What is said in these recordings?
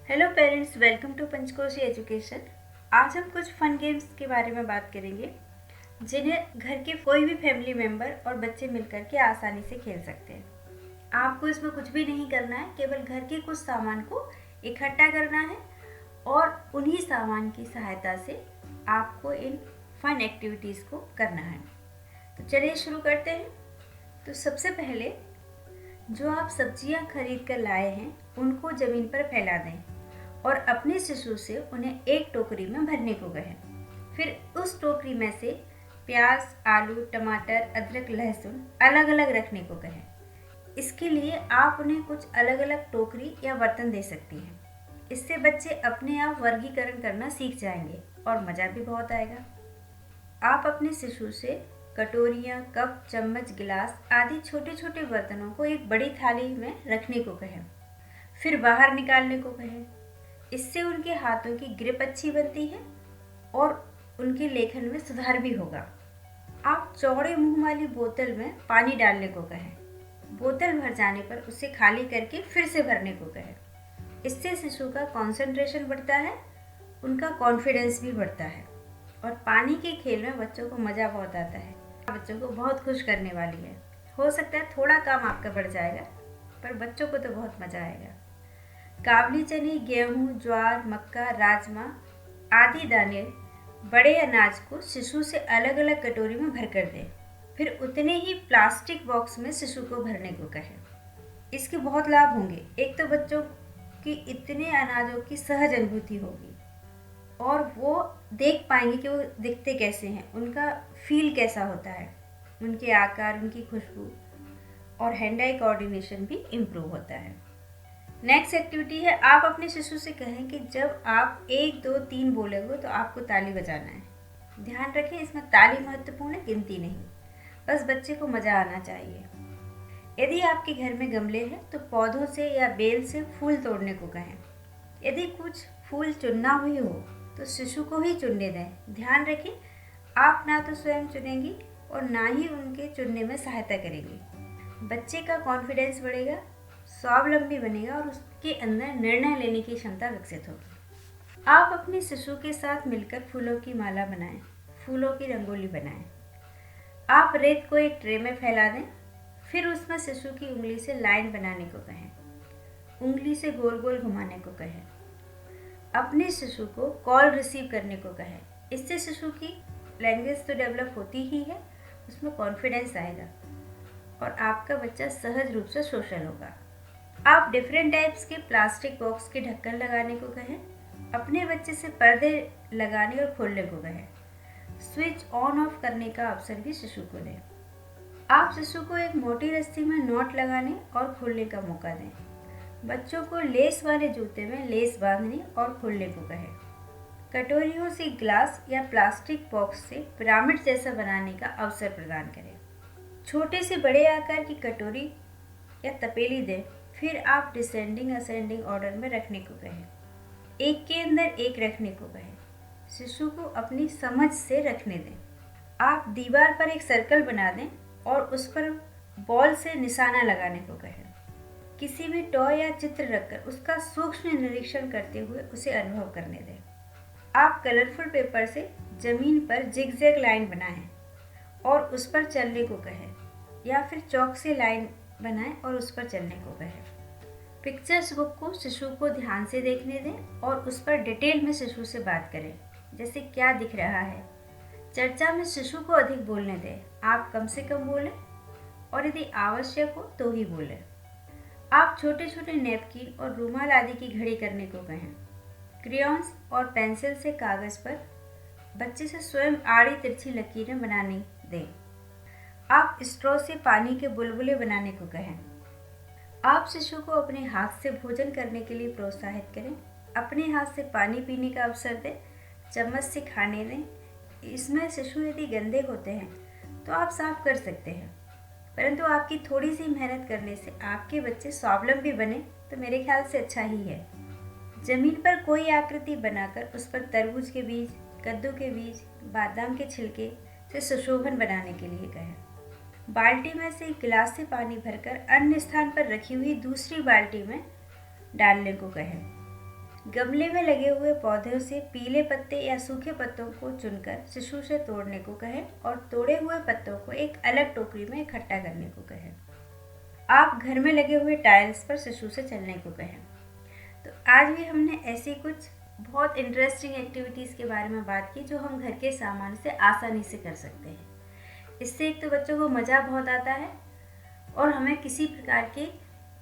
Hello parents, welcome to Panchkoshi education. आज हम कुछ फन गेम्स के बारे में बात करेंगे जिन्हें घर के कोई भी फैमिली मेम्बर और बच्चे मिलकर के आसानी से खेल सकते हैं। आपको इसमें कुछ भी नहीं करना है, केवल घर के कुछ सामान को इकट्ठा करना है और उन्हीं सामान की सहायता से आपको इन फन एक्टिविटीज़ को करना है। तो चलिए शुरू करते हैं। तो सबसे पहले जो आप सब्जियां खरीद कर लाए हैं उनको ज़मीन पर फैला दें और अपने शिशु से उन्हें एक टोकरी में भरने को कहें। फिर उस टोकरी में से प्याज, आलू, टमाटर, अदरक, लहसुन अलग अलग रखने को कहें। इसके लिए आप उन्हें कुछ अलग अलग टोकरी या बर्तन दे सकती हैं। इससे बच्चे अपने आप वर्गीकरण करना सीख जाएंगे और मज़ा भी बहुत आएगा। आप अपने शिशु से कटोरियाँ, कप, चम्मच, गिलास आदि छोटे छोटे बर्तनों को एक बड़ी थाली में रखने को कहें, फिर बाहर निकालने को कहें। इससे उनके हाथों की ग्रिप अच्छी बनती है और उनके लेखन में सुधार भी होगा। आप चौड़े मुंह वाली बोतल में पानी डालने को कहें। बोतल भर जाने पर उसे खाली करके फिर से भरने को कहें। इससे शिशु का कंसंट्रेशन बढ़ता है, उनका कॉन्फिडेंस भी बढ़ता है और पानी के खेल में बच्चों को मज़ा बहुत आता है। बच्चों को बहुत खुश करने वाली है। हो सकता है थोड़ा काम आपका बढ़ जाएगा, पर बच्चों को तो बहुत मज़ा आएगा। काबली चने, गेहूँ, ज्वार, मक्का, राजमा आदि दाने बड़े अनाज को शिशु से अलग अलग कटोरी में भर कर दें। फिर उतने ही प्लास्टिक बॉक्स में शिशु को भरने को कहें। इसके बहुत लाभ होंगे। एक तो बच्चों की इतने अनाजों की सहज अनुभूति होगी और वो देख पाएंगे कि वो दिखते कैसे हैं, उनका फील कैसा होता है, उनके आकार, उनकी खुशबू और हैंड आई कोऑर्डिनेशन भी इम्प्रूव होता है। नेक्स्ट एक्टिविटी है, आप अपने शिशु से कहें कि जब आप 1, 2, 3 बोलेंगे तो आपको ताली बजाना है। ध्यान रखें, इसमें ताली महत्वपूर्ण है, गिनती नहीं। बस बच्चे को मज़ा आना चाहिए। यदि आपके घर में गमले हैं तो पौधों से या बेल से फूल तोड़ने को कहें। यदि कुछ फूल चुनना भी हो तो शिशु को ही चुनने दें। ध्यान रखें, आप ना तो स्वयं चुनेंगी और ना ही उनके चुनने में सहायता करेंगी। बच्चे का कॉन्फिडेंस बढ़ेगा, स्वावलंबी बनेगा और उसके अंदर निर्णय लेने की क्षमता विकसित होगी। आप अपने शिशु के साथ मिलकर फूलों की माला बनाएं, फूलों की रंगोली बनाएं। आप रेत को एक ट्रे में फैला दें, फिर उसमें शिशु की उंगली से लाइन बनाने को कहें, उंगली से गोल गोल घुमाने को कहें। अपने शिशु को कॉल रिसीव करने को कहें। इससे शिशु की लैंग्वेज तो डेवलप होती ही है, उसमें कॉन्फिडेंस आएगा और आपका बच्चा सहज रूप से सोशल होगा। आप डिफरेंट टाइप्स के प्लास्टिक बॉक्स के ढक्कन लगाने को कहें। अपने बच्चे से पर्दे लगाने और खोलने को कहें। स्विच ऑन ऑफ करने का अवसर भी शिशु को दें। आप शिशु को एक मोटी रस्सी में नॉट लगाने और खोलने का मौका दें। बच्चों को लेस वाले जूते में लेस बांधने और खोलने को कहें। कटोरियों से ग्लास या प्लास्टिक बॉक्स से पिरामिड जैसा बनाने का अवसर प्रदान करें। छोटे से बड़े आकार की कटोरी या तपेली दें, फिर आप डिसेंडिंग असेंडिंग ऑर्डर में रखने को कहें। एक के अंदर एक रखने को कहें। शिशु को अपनी समझ से रखने दें। आप दीवार पर एक सर्कल बना दें और उस पर बॉल से निशाना लगाने को कहें। किसी भी टॉय या चित्र रखकर उसका सूक्ष्म निरीक्षण करते हुए उसे अनुभव करने दें। आप कलरफुल पेपर से जमीन पर जिगजैग लाइन बनाएं और उस पर चलने को कहें, या फिर चौक से लाइन बनाएं और उस पर चलने को कहें। पिक्चर्स बुक को शिशु को ध्यान से देखने दें और उस पर डिटेल में शिशु से बात करें, जैसे क्या दिख रहा है। चर्चा में शिशु को अधिक बोलने दें, आप कम से कम बोलें और यदि आवश्यक हो तो ही बोलें। आप छोटे छोटे नैपकिन और रूमाल आदि की घड़ी करने को कहें। क्रेयॉन्स और पेंसिल से कागज पर बच्चे से स्वयं आड़ी तिरछी लकीरें बनाने दें। आप स्ट्रॉ से पानी के बुलबुले बनाने को कहें। आप शिशु को अपने हाथ से भोजन करने के लिए प्रोत्साहित करें। अपने हाथ से पानी पीने का अवसर दें, चम्मच से खाने दें। इसमें शिशु यदि गंदे होते हैं तो आप साफ कर सकते हैं, परंतु आपकी थोड़ी सी मेहनत करने से आपके बच्चे स्वावलंबी बने तो मेरे ख्याल से अच्छा ही है। जमीन पर कोई आकृति बनाकर उस पर तरबूज के बीज, कद्दू के बीज, बादाम के छिलके से सुशोभन बनाने के लिए कहें। बाल्टी में से एक गिलास से पानी भरकर अन्य स्थान पर रखी हुई दूसरी बाल्टी में डालने को कहें। गमले में लगे हुए पौधों से पीले पत्ते या सूखे पत्तों को चुनकर शिशु से तोड़ने को कहें और तोड़े हुए पत्तों को एक अलग टोकरी में इकट्ठा करने को कहें। आप घर में लगे हुए टाइल्स पर शिशु से चलने को कहें। तो आज भी हमने ऐसी कुछ बहुत इंटरेस्टिंग एक्टिविटीज़ के बारे में बात की जो हम घर के सामान से आसानी से कर सकते हैं। इससे एक तो बच्चों को मज़ा बहुत आता है और हमें किसी प्रकार के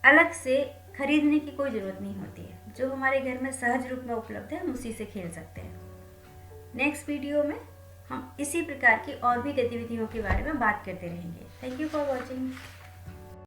अलग से खरीदने की कोई ज़रूरत नहीं होती है। जो हमारे घर में सहज रूप में उपलब्ध है हम उसी से खेल सकते हैं। नेक्स्ट वीडियो में हम इसी प्रकार की और भी गतिविधियों के बारे में बात करते रहेंगे। Thank you for watching.